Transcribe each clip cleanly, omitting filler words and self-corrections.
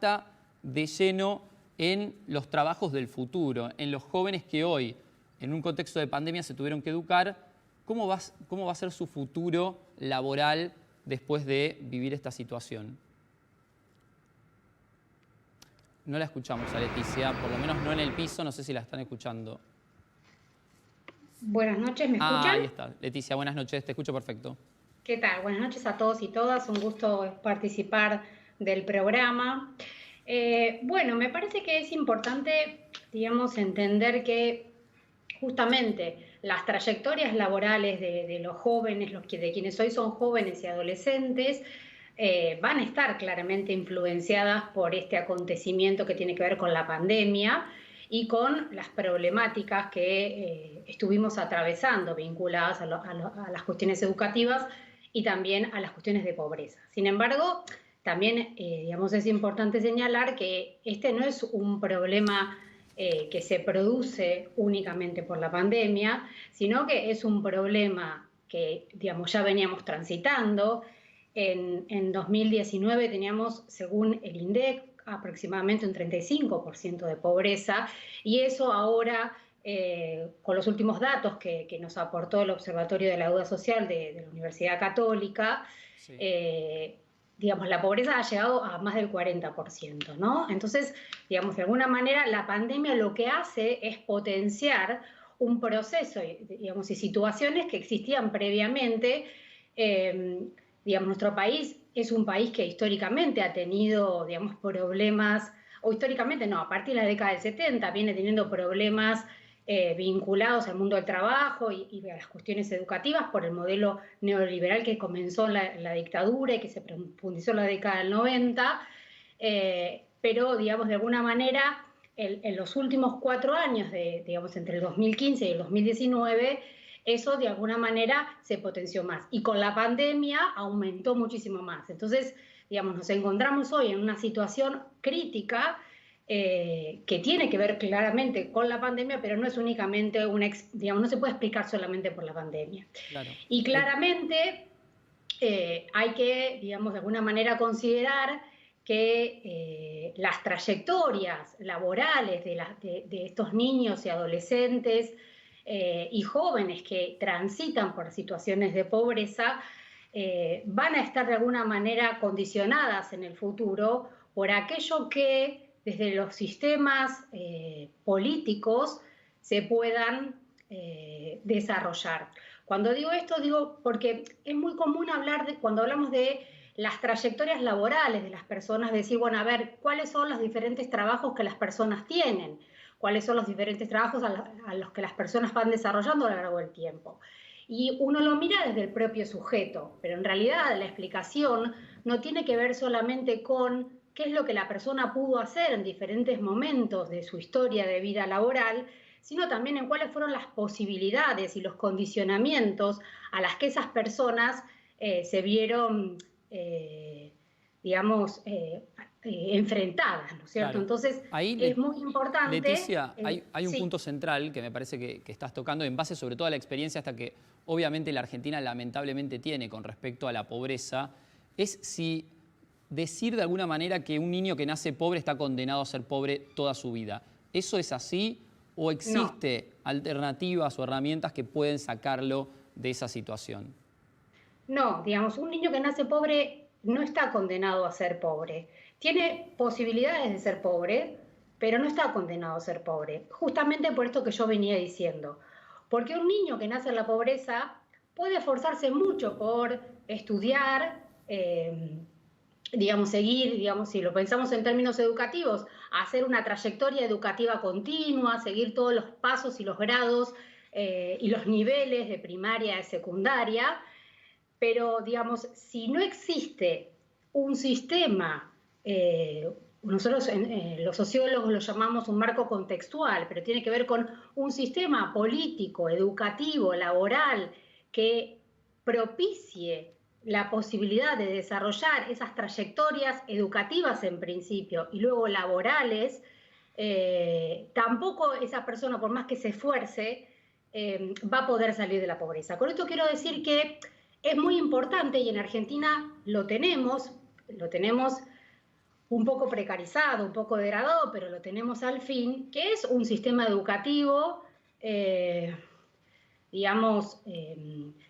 impacta de lleno en los trabajos del futuro, en los jóvenes que hoy, en un contexto de pandemia, se tuvieron que educar. ¿Cómo va a ser su futuro laboral después de vivir esta situación? No la escuchamos a Leticia, por lo menos no en el piso, no sé si la están escuchando. Buenas noches, ¿me escuchan? Ahí está. Leticia, buenas noches, te escucho perfecto. ¿Qué tal? Buenas noches a todos y todas, un gusto participar del programa. Bueno, me parece que es importante, digamos, entender que justamente las trayectorias laborales de los jóvenes, de quienes hoy son jóvenes y adolescentes, van a estar claramente influenciadas por este acontecimiento que tiene que ver con la pandemia y con las problemáticas que estuvimos atravesando vinculadas a las cuestiones educativas y también a las cuestiones de pobreza. Sin embargo, también digamos, es importante señalar que este no es un problema que se produce únicamente por la pandemia, sino que es un problema que, digamos, ya veníamos transitando. En 2019 teníamos, según el INDEC, aproximadamente un 35% de pobreza, y eso ahora, con los últimos datos que nos aportó el Observatorio de la Deuda Social de la Universidad Católica, sí. Digamos, la pobreza ha llegado a más del 40%, ¿no? Entonces, digamos, de alguna manera la pandemia lo que hace es potenciar un proceso, digamos, y situaciones que existían previamente. Digamos, nuestro país es un país que históricamente ha tenido, digamos, problemas, o históricamente no, a partir de la década del 70 viene teniendo problemas vinculados al mundo del trabajo y a las cuestiones educativas por el modelo neoliberal que comenzó en la dictadura y que se profundizó en la década del 90, pero, digamos, de alguna manera, en los últimos 4 años, digamos, entre el 2015 y el 2019, eso de alguna manera se potenció más. Y con la pandemia aumentó muchísimo más. Entonces, digamos, nos encontramos hoy en una situación crítica que tiene que ver claramente con la pandemia, pero no es únicamente digamos, no se puede explicar solamente por la pandemia. Claro. Y claramente hay que, digamos, de alguna manera considerar que las trayectorias laborales de estos niños y adolescentes y jóvenes que transitan por situaciones de pobreza van a estar de alguna manera condicionadas en el futuro por aquello que desde los sistemas políticos se puedan desarrollar. Cuando digo esto, digo porque es muy común hablar cuando hablamos de las trayectorias laborales de las personas, decir, bueno, a ver, ¿cuáles son los diferentes trabajos que las personas tienen? ¿Cuáles son los diferentes trabajos a los que las personas van desarrollando a lo largo del tiempo? Y uno lo mira desde el propio sujeto, pero en realidad la explicación no tiene que ver solamente con qué es lo que la persona pudo hacer en diferentes momentos de su historia de vida laboral, sino también en cuáles fueron las posibilidades y los condicionamientos a las que esas personas se vieron, digamos, enfrentadas, ¿no es cierto? Claro. Entonces, ahí es muy importante... Leticia, hay un punto central que me parece que estás tocando en base sobre todo a la experiencia hasta que obviamente la Argentina lamentablemente tiene con respecto a la pobreza, es si decir de alguna manera que un niño que nace pobre está condenado a ser pobre toda su vida. ¿Eso es así o existe alternativas o herramientas que pueden sacarlo de esa situación? No, digamos, un niño que nace pobre no está condenado a ser pobre. Tiene posibilidades de ser pobre, pero no está condenado a ser pobre. Justamente por esto que yo venía diciendo. Porque un niño que nace en la pobreza puede esforzarse mucho por estudiar, digamos, seguir, digamos, si lo pensamos en términos educativos, hacer una trayectoria educativa continua, seguir todos los pasos y los grados y los niveles de primaria y secundaria, pero, digamos, si no existe un sistema, nosotros los sociólogos lo llamamos un marco contextual, pero tiene que ver con un sistema político, educativo, laboral, que propicie la posibilidad de desarrollar esas trayectorias educativas en principio y luego laborales, tampoco esa persona, por más que se esfuerce, va a poder salir de la pobreza. Con esto quiero decir que es muy importante, y en Argentina lo tenemos un poco precarizado, un poco degradado, pero lo tenemos al fin, que es un sistema educativo, digamos,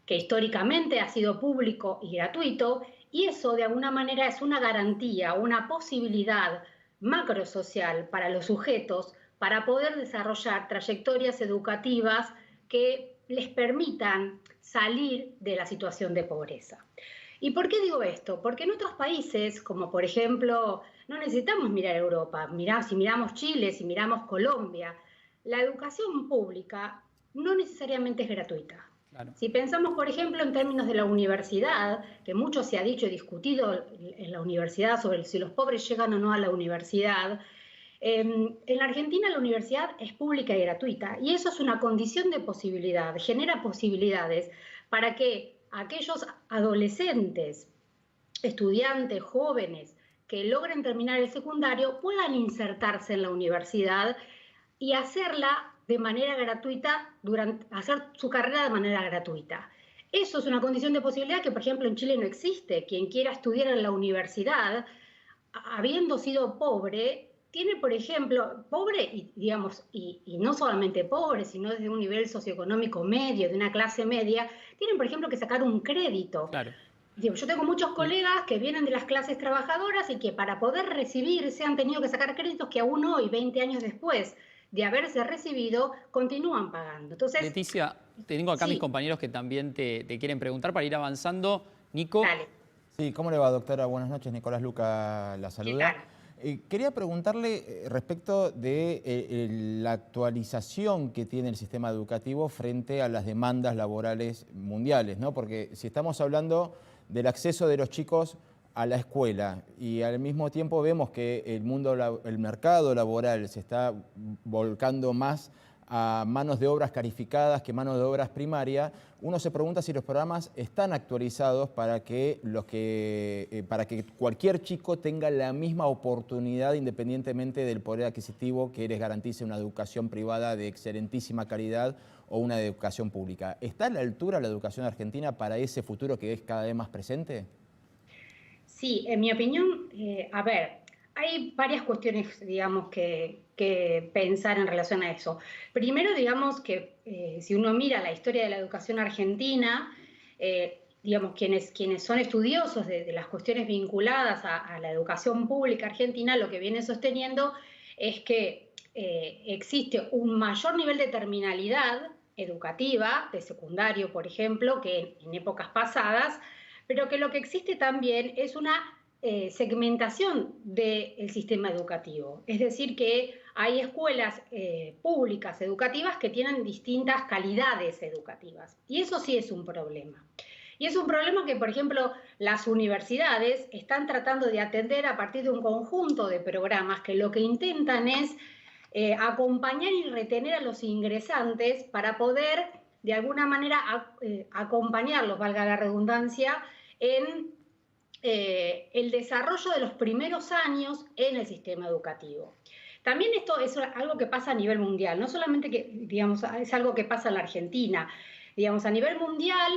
que históricamente ha sido público y gratuito, y eso de alguna manera es una garantía, una posibilidad macrosocial para los sujetos para poder desarrollar trayectorias educativas que les permitan salir de la situación de pobreza. ¿Y por qué digo esto? Porque en otros países, como por ejemplo, no necesitamos mirar Europa, si miramos Chile, si miramos Colombia, la educación pública no necesariamente es gratuita. Claro. Si pensamos, por ejemplo, en términos de la universidad, que mucho se ha dicho y discutido en la universidad sobre si los pobres llegan o no a la universidad, en la Argentina la universidad es pública y gratuita, y eso es una condición de posibilidad, genera posibilidades para que aquellos adolescentes, estudiantes, jóvenes, que logren terminar el secundario puedan insertarse en la universidad y hacerla de manera gratuita, hacer su carrera de manera gratuita. Eso es una condición de posibilidad que, por ejemplo, en Chile no existe. Quien quiera estudiar en la universidad, habiendo sido pobre, tiene, por ejemplo, pobre, y no solamente pobre, sino desde un nivel socioeconómico medio, de una clase media, tienen, por ejemplo, que sacar un crédito. Claro. Yo tengo muchos colegas que vienen de las clases trabajadoras y que para poder recibirse han tenido que sacar créditos que aún hoy, 20 años después de haberse recibido, continúan pagando. Entonces, Leticia, tengo acá sí. mis compañeros que también te quieren preguntar para ir avanzando. Nico. Dale. Sí, ¿cómo le va, doctora? Buenas noches, Nicolás Luca la saluda. Quería preguntarle respecto de la actualización que tiene el sistema educativo frente a las demandas laborales mundiales, ¿no? Porque si estamos hablando del acceso de los chicos a la escuela y al mismo tiempo vemos que el mercado laboral se está volcando más a manos de obras calificadas que manos de obras primarias, uno se pregunta si los programas están actualizados para que cualquier chico tenga la misma oportunidad independientemente del poder adquisitivo que les garantice una educación privada de excelentísima calidad o una educación pública. ¿Está a la altura la educación argentina para ese futuro que es cada vez más presente? Sí, en mi opinión, hay varias cuestiones, digamos, que pensar en relación a eso. Primero, digamos que si uno mira la historia de la educación argentina, digamos, quienes son estudiosos de las cuestiones vinculadas a la educación pública argentina, lo que viene sosteniendo es que existe un mayor nivel de terminalidad educativa, de secundario, por ejemplo, que en épocas pasadas, pero que lo que existe también es una segmentación del sistema educativo. Es decir, que hay escuelas públicas educativas que tienen distintas calidades educativas. Y eso sí es un problema. Y es un problema que, por ejemplo, las universidades están tratando de atender a partir de un conjunto de programas que lo que intentan es acompañar y retener a los ingresantes para poder, de alguna manera, acompañarlos, valga la redundancia, en el desarrollo de los primeros años en el sistema educativo. También esto es algo que pasa a nivel mundial, no solamente que, digamos, es algo que pasa en la Argentina. Digamos, a nivel mundial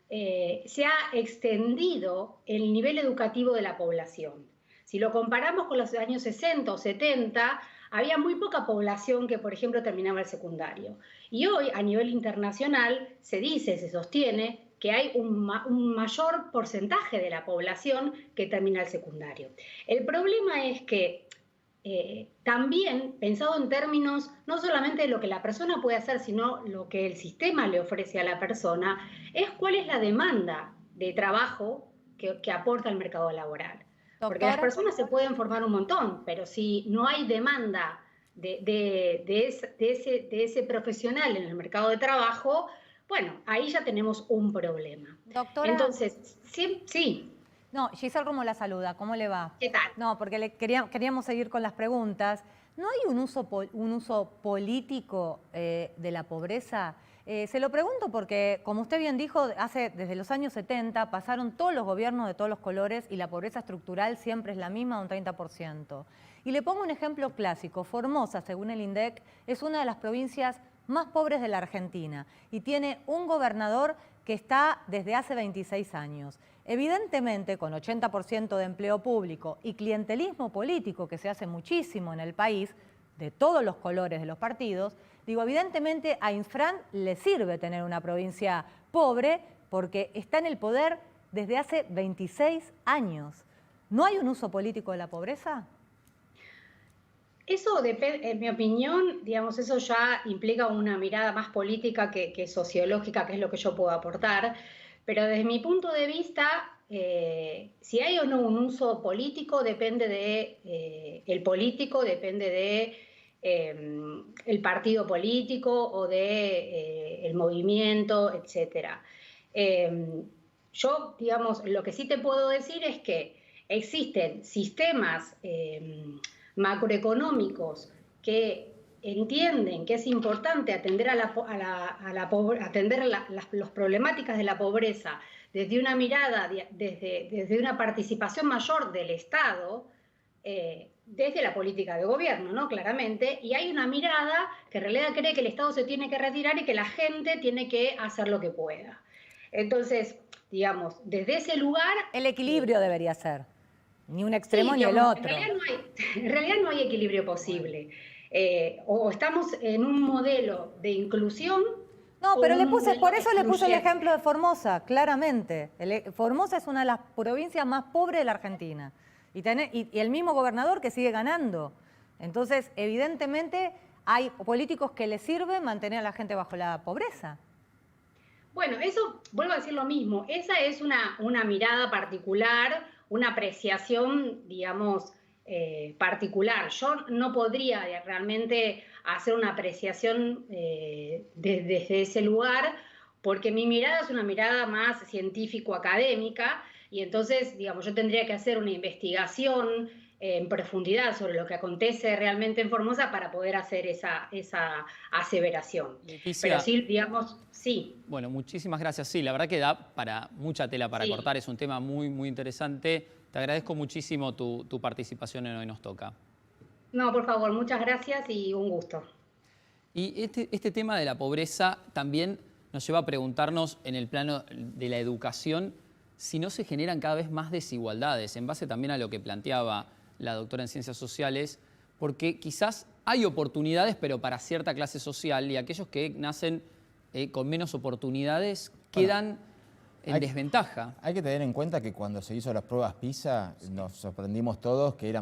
se ha extendido el nivel educativo de la población. Si lo comparamos con los años 60 o 70, había muy poca población que, por ejemplo, terminaba el secundario. Y hoy, a nivel internacional, se sostiene que hay un mayor porcentaje de la población que termina el secundario. El problema es que también, pensado en términos no solamente de lo que la persona puede hacer, sino lo que el sistema le ofrece a la persona, es cuál es la demanda de trabajo que aporta el mercado laboral. Doctora. Porque las personas se pueden formar un montón, pero si no hay demanda de ese profesional en el mercado de trabajo, bueno, ahí ya tenemos un problema. Doctora. Entonces, sí. No, Giselle Romo la saluda, ¿cómo le va? ¿Qué tal? No, porque queríamos seguir con las preguntas. ¿No hay un uso político de la pobreza? Se lo pregunto porque, como usted bien dijo, desde los años 70 pasaron todos los gobiernos de todos los colores y la pobreza estructural siempre es la misma, un 30%. Y le pongo un ejemplo clásico. Formosa, según el INDEC, es una de las provincias más pobres de la Argentina y tiene un gobernador que está desde hace 26 años. Evidentemente, con 80% de empleo público y clientelismo político que se hace muchísimo en el país, de todos los colores de los partidos, digo, evidentemente a Infran le sirve tener una provincia pobre porque está en el poder desde hace 26 años. ¿No hay un uso político de la pobreza? Eso depende, en mi opinión, digamos, eso ya implica una mirada más política que sociológica, que es lo que yo puedo aportar. Pero desde mi punto de vista, si hay o no un uso político depende de el político, depende de el partido político o de el movimiento, etcétera. Yo, digamos, lo que sí te puedo decir es que existen sistemas macroeconómicos que entienden que es importante atender atender las problemáticas de la pobreza desde una mirada, desde una participación mayor del Estado, desde la política de gobierno, ¿no? Claramente, y hay una mirada que en realidad cree que el Estado se tiene que retirar y que la gente tiene que hacer lo que pueda. Entonces, digamos, desde ese lugar... El equilibrio debería ser, ni un extremo sí, ni digamos, el otro. En realidad no hay equilibrio posible. O estamos en un modelo de inclusión. No, pero por eso le puse el excluyente. ejemplo de Formosa, claramente. Formosa es una de las provincias más pobres de la Argentina. Y el mismo gobernador que sigue ganando. Entonces, evidentemente, hay políticos que les sirve mantener a la gente bajo la pobreza. Bueno, eso, vuelvo a decir lo mismo, esa es una mirada particular, una apreciación, digamos, particular. Yo no podría realmente hacer una apreciación desde ese lugar, porque mi mirada es una mirada más científico-académica, y entonces, digamos, yo tendría que hacer una investigación en profundidad sobre lo que acontece realmente en Formosa para poder hacer esa aseveración. Leticia, pero sí, digamos, sí. Bueno, muchísimas gracias. Sí, la verdad que da para mucha tela para cortar. Es un tema muy, muy interesante. Te agradezco muchísimo tu participación en Hoy Nos Toca. No, por favor, muchas gracias y un gusto. Y este tema de la pobreza también nos lleva a preguntarnos en el plano de la educación si no se generan cada vez más desigualdades, en base también a lo que planteaba la doctora en Ciencias Sociales, porque quizás hay oportunidades, pero para cierta clase social, y aquellos que nacen con menos oportunidades quedan en desventaja. Hay que tener en cuenta que cuando se hizo las pruebas PISA nos sorprendimos todos que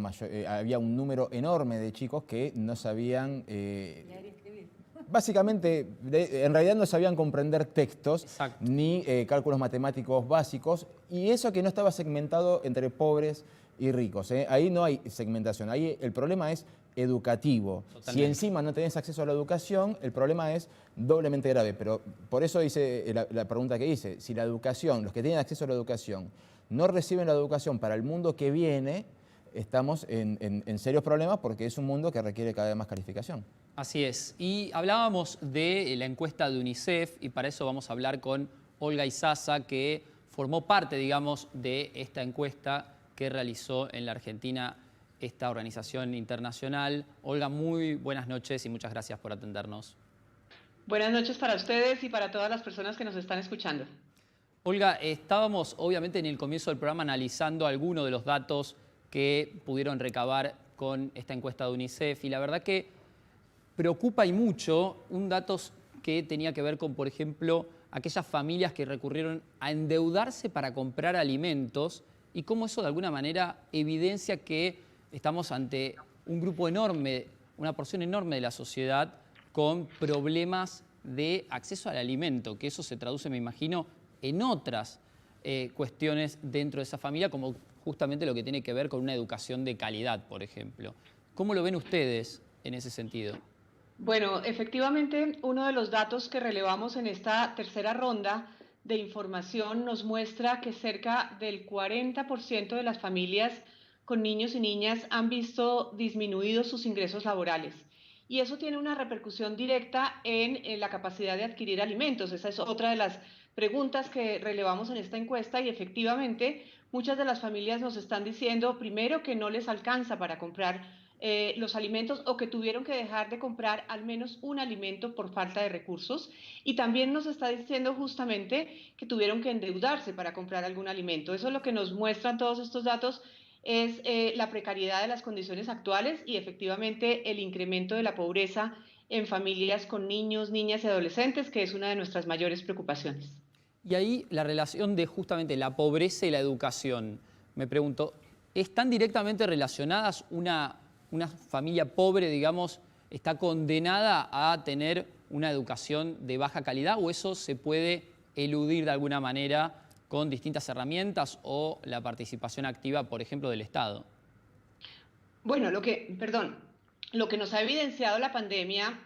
había un número enorme de chicos que no sabían... Básicamente, en realidad no sabían comprender textos. Exacto. Ni cálculos matemáticos básicos, y eso que no estaba segmentado entre pobres y ricos. Ahí no hay segmentación, ahí el problema es educativo. Totalmente. Si encima no tenés acceso a la educación, el problema es doblemente grave. Pero por eso hice la pregunta que hice. Si la educación, los que tienen acceso a la educación, no reciben la educación para el mundo que viene, estamos en serios problemas porque es un mundo que requiere cada vez más calificación. Así es. Y hablábamos de la encuesta de UNICEF y para eso vamos a hablar con Olga Izaza, que formó parte, digamos, de esta encuesta que realizó en la Argentina esta organización internacional. Olga, muy buenas noches y muchas gracias por atendernos. Buenas noches para ustedes y para todas las personas que nos están escuchando. Olga, estábamos obviamente en el comienzo del programa analizando algunos de los datos que pudieron recabar con esta encuesta de UNICEF y la verdad que preocupa y mucho un dato que tenía que ver con, por ejemplo, aquellas familias que recurrieron a endeudarse para comprar alimentos y cómo eso de alguna manera evidencia que estamos ante un grupo enorme, una porción enorme de la sociedad con problemas de acceso al alimento, que eso se traduce, me imagino, en otras cuestiones dentro de esa familia, como justamente lo que tiene que ver con una educación de calidad, por ejemplo. ¿Cómo lo ven ustedes en ese sentido? Bueno, efectivamente, uno de los datos que relevamos en esta tercera ronda de información nos muestra que cerca del 40% de las familias con niños y niñas han visto disminuidos sus ingresos laborales. Y eso tiene una repercusión directa en la capacidad de adquirir alimentos. Esa es otra de las preguntas que relevamos en esta encuesta y efectivamente muchas de las familias nos están diciendo primero que no les alcanza para comprar los alimentos o que tuvieron que dejar de comprar al menos un alimento por falta de recursos. Y también nos está diciendo justamente que tuvieron que endeudarse para comprar algún alimento. Eso es lo que nos muestran todos estos datos, es la precariedad de las condiciones actuales y efectivamente el incremento de la pobreza en familias con niños, niñas y adolescentes, que es una de nuestras mayores preocupaciones. Y ahí la relación de justamente la pobreza y la educación. Me pregunto, ¿están directamente relacionadas? Una familia pobre, digamos, está condenada a tener una educación de baja calidad, o eso se puede eludir de alguna manera con distintas herramientas o la participación activa, por ejemplo, del Estado? Bueno, lo que nos ha evidenciado la pandemia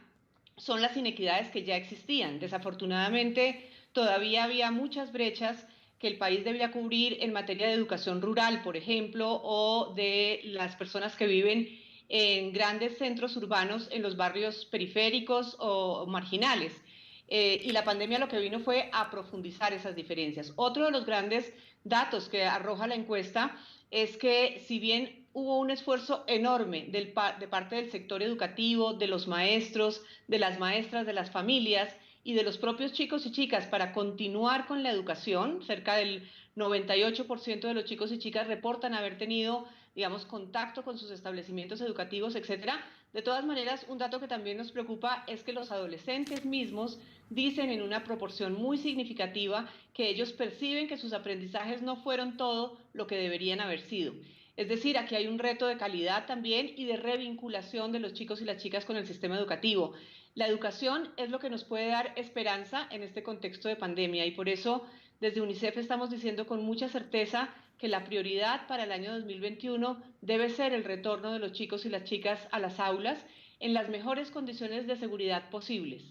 son las inequidades que ya existían. Desafortunadamente, todavía había muchas brechas que el país debía cubrir en materia de educación rural, por ejemplo, o de las personas que viven en grandes centros urbanos, en los barrios periféricos o marginales. Y la pandemia lo que vino fue a profundizar esas diferencias. Otro de los grandes datos que arroja la encuesta es que si bien hubo un esfuerzo enorme de parte del sector educativo, de los maestros, de las maestras, de las familias y de los propios chicos y chicas para continuar con la educación, cerca del 98% de los chicos y chicas reportan haber tenido, digamos, contacto con sus establecimientos educativos, etcétera. De todas maneras, un dato que también nos preocupa es que los adolescentes mismos dicen en una proporción muy significativa que ellos perciben que sus aprendizajes no fueron todo lo que deberían haber sido. Es decir, aquí hay un reto de calidad también y de revinculación de los chicos y las chicas con el sistema educativo. La educación es lo que nos puede dar esperanza en este contexto de pandemia y por eso desde UNICEF estamos diciendo con mucha certeza que la prioridad para el año 2021 debe ser el retorno de los chicos y las chicas a las aulas en las mejores condiciones de seguridad posibles.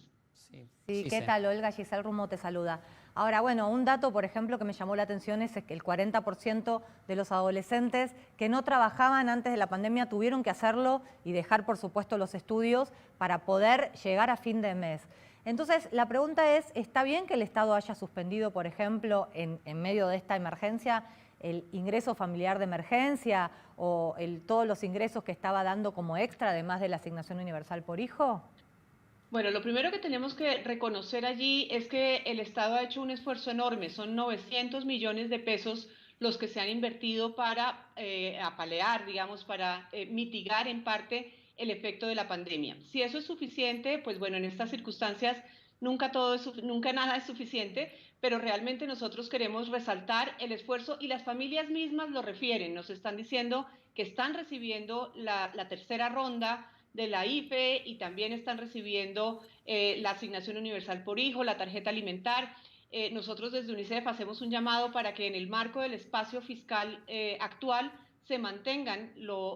Sí, ¿qué tal, Olga? Giselle Rumo te saluda. Ahora, bueno, un dato, por ejemplo, que me llamó la atención es que el 40% de los adolescentes que no trabajaban antes de la pandemia tuvieron que hacerlo y dejar, por supuesto, los estudios para poder llegar a fin de mes. Entonces, la pregunta es, ¿está bien que el Estado haya suspendido, por ejemplo, en medio de esta emergencia, el ingreso familiar de emergencia o todos los ingresos que estaba dando como extra, además de la asignación universal por hijo? Bueno, lo primero que tenemos que reconocer allí es que el Estado ha hecho un esfuerzo enorme. Son 900 millones de pesos los que se han invertido para apalear, digamos, para mitigar en parte el efecto de la pandemia. Si eso es suficiente, pues bueno, en estas circunstancias nunca nada es suficiente, pero realmente nosotros queremos resaltar el esfuerzo y las familias mismas lo refieren. Nos están diciendo que están recibiendo la tercera ronda de la IFE y también están recibiendo la asignación universal por hijo, la tarjeta alimentar. Nosotros desde UNICEF hacemos un llamado para que en el marco del espacio fiscal actual se mantengan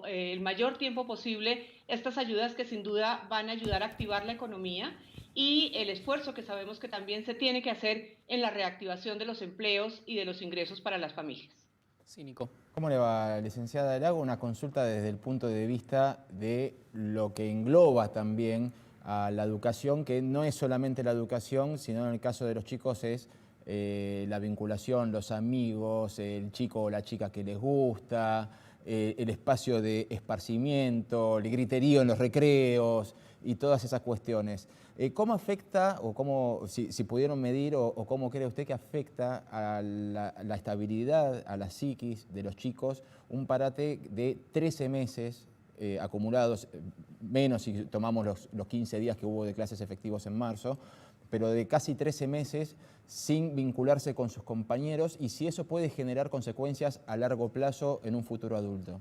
el mayor tiempo posible estas ayudas que sin duda van a ayudar a activar la economía y el esfuerzo que sabemos que también se tiene que hacer en la reactivación de los empleos y de los ingresos para las familias. Sí, Nico. ¿Cómo le va, licenciada? Le hago una consulta desde el punto de vista de lo que engloba también a la educación, que no es solamente la educación, sino en el caso de los chicos es la vinculación, los amigos, el chico o la chica que les gusta, el espacio de esparcimiento, el griterío en los recreos y todas esas cuestiones. ¿Cómo afecta, o cómo, si pudieron medir, o cómo cree usted que afecta a la estabilidad, a la psiquis de los chicos, un parate de 13 meses acumulados, menos si tomamos los 15 días que hubo de clases efectivos en marzo, pero de casi 13 meses sin vincularse con sus compañeros, y si eso puede generar consecuencias a largo plazo en un futuro adulto?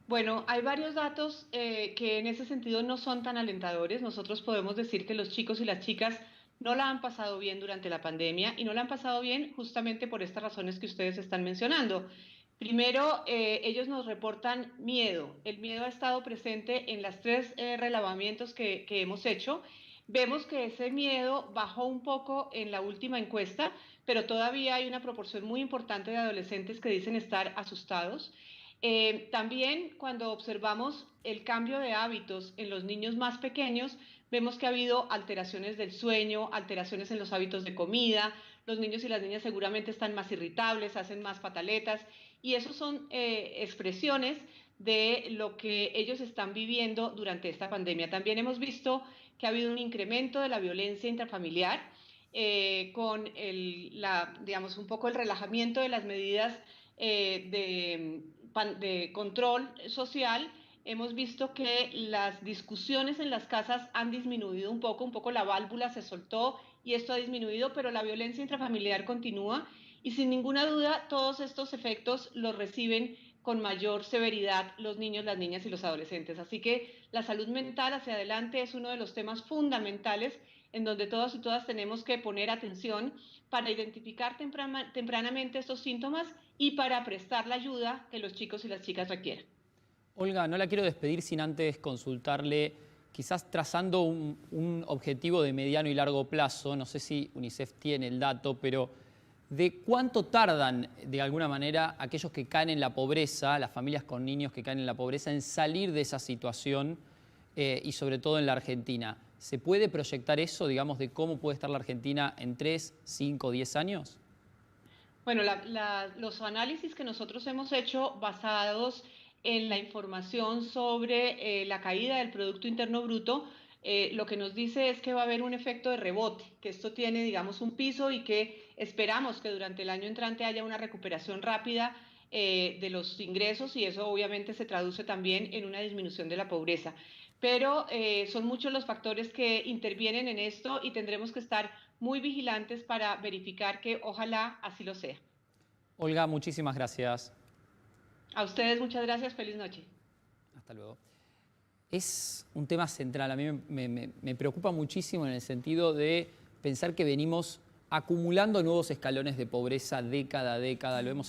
Bueno, hay varios datos que en ese sentido no son tan alentadores. Nosotros podemos decir que los chicos y las chicas no la han pasado bien durante la pandemia y no la han pasado bien justamente por estas razones que ustedes están mencionando. Primero, ellos nos reportan miedo. El miedo ha estado presente en las tres relevamientos que hemos hecho. Vemos que ese miedo bajó un poco en la última encuesta, pero todavía hay una proporción muy importante de adolescentes que dicen estar asustados. También cuando observamos el cambio de hábitos en los niños más pequeños, vemos que ha habido alteraciones del sueño, alteraciones en los hábitos de comida, los niños y las niñas seguramente están más irritables, hacen más pataletas y esos son expresiones de lo que ellos están viviendo durante esta pandemia. También hemos visto que ha habido un incremento de la violencia intrafamiliar con digamos, un poco el relajamiento de las medidas de control social. Hemos visto que las discusiones en las casas han disminuido un poco la válvula se soltó y esto ha disminuido, pero la violencia intrafamiliar continúa y sin ninguna duda todos estos efectos los reciben con mayor severidad los niños, las niñas y los adolescentes. Así que la salud mental hacia adelante es uno de los temas fundamentales en donde todos y todas tenemos que poner atención para identificar tempranamente estos síntomas y para prestar la ayuda que los chicos y las chicas requieren. Olga, no la quiero despedir sin antes consultarle, quizás trazando un objetivo de mediano y largo plazo, no sé si UNICEF tiene el dato, pero de cuánto tardan de alguna manera aquellos que caen en la pobreza, las familias con niños que caen en la pobreza, en salir de esa situación y sobre todo en la Argentina. ¿Se puede proyectar eso, digamos, de cómo puede estar la Argentina en 3, 5, 10 años? Bueno, los análisis que nosotros hemos hecho basados en la información sobre la caída del Producto Interno Bruto, lo que nos dice es que va a haber un efecto de rebote, que esto tiene, digamos, un piso y que esperamos que durante el año entrante haya una recuperación rápida de los ingresos y eso obviamente se traduce también en una disminución de la pobreza. Pero son muchos los factores que intervienen en esto y tendremos que estar muy vigilantes para verificar que ojalá así lo sea. Olga, muchísimas gracias. A ustedes muchas gracias, feliz noche. Hasta luego. Es un tema central, a mí me preocupa muchísimo en el sentido de pensar que venimos acumulando nuevos escalones de pobreza década a década, lo hemos